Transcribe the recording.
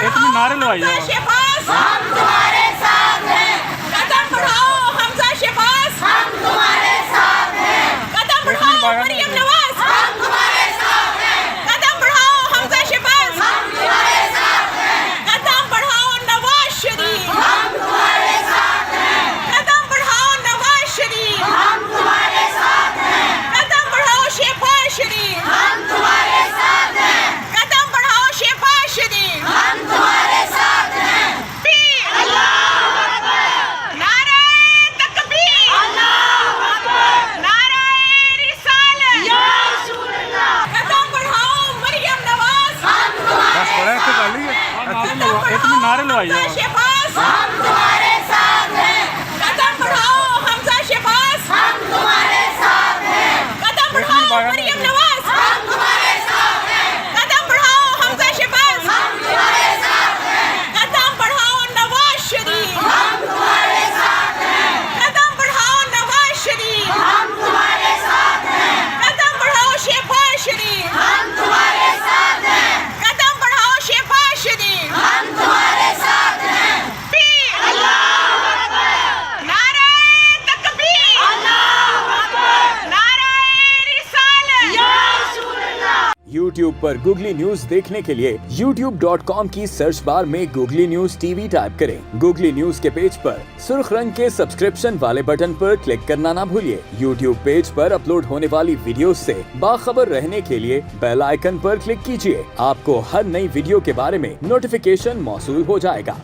इतने नारे लगवाई जाओ। शहबाज हम तुम्हारे साथ हैं। कदम बढ़ाओ हमजा शहबाज हम तुम्हारे साथ हैं। कदम बढ़ाओ मरियम नवाज हम तुम्हारे साथ हैं। कदम बढ़ाओ हमजा शहबाज हम तुम्हारे साथ हैं। कदम बढ़ाओ नवाज शरीफ हम तुम्हारे साथ हैं। कदम बढ़ाओ नवाज शरीफ हम तुम्हारे साथ हैं। कदम बढ़ाओ शहबाज शरीफ हम तुम्हारे साथ हैं। कदम बढ़ाओ शहबाज शरीफ हम तुम्हारे साथ हैं। अल्लाहू अकबर, नारे तकबीर, अल्लाहू अकबर, नारे रिसालत, या रसूल अल्लाह। कदम बढ़ाओ मरियम नवाज हम तुम्हारे साथ हैं। इतने नारे लगवाई जाओ। शहबाज हम तुम्हारे साथ हैं। कदम बढ़ाओ हमजा शहबाज हम तुम्हारे साथ हैं। कदम बढ़ाओ मरियम नवाज हम तुम्हारे साथ हैं। कदम बढ़ाओ हमजा शहबाज हम तुम्हारे साथ हैं। कदम बढ़ाओ नवाज शरीफ हम तुम्हारे साथ हैं। कदम बढ़ाओ नवाज शरीफ हम तुम्हारे साथ हैं। कदम बढ़ाओ शहबाज शरीफ हम तुम्हारे साथ हैं। कदम बढ़ाओ शहबाज शरीफ हम तुम्हारे साथ हैं। अल्लाहू अकबर, नारे तकबीर, अल्लाहू अकबर, नारे रिसालत, या रसूल अल्लाह। YouTube पर गूगली न्यूज देखने के लिए youtube.com की सर्च बार में गूगली न्यूज टीवी टाइप करें। गूगली न्यूज के पेज पर सुर्ख रंग के सब्सक्रिप्शन वाले बटन पर क्लिक करना ना भूलिए। YouTube पेज पर अपलोड होने वाली वीडियो से बाखबर रहने के लिए बेल आइकन पर क्लिक कीजिए। आपको हर नई वीडियो के बारे में नोटिफिकेशन मौसूल हो जाएगा।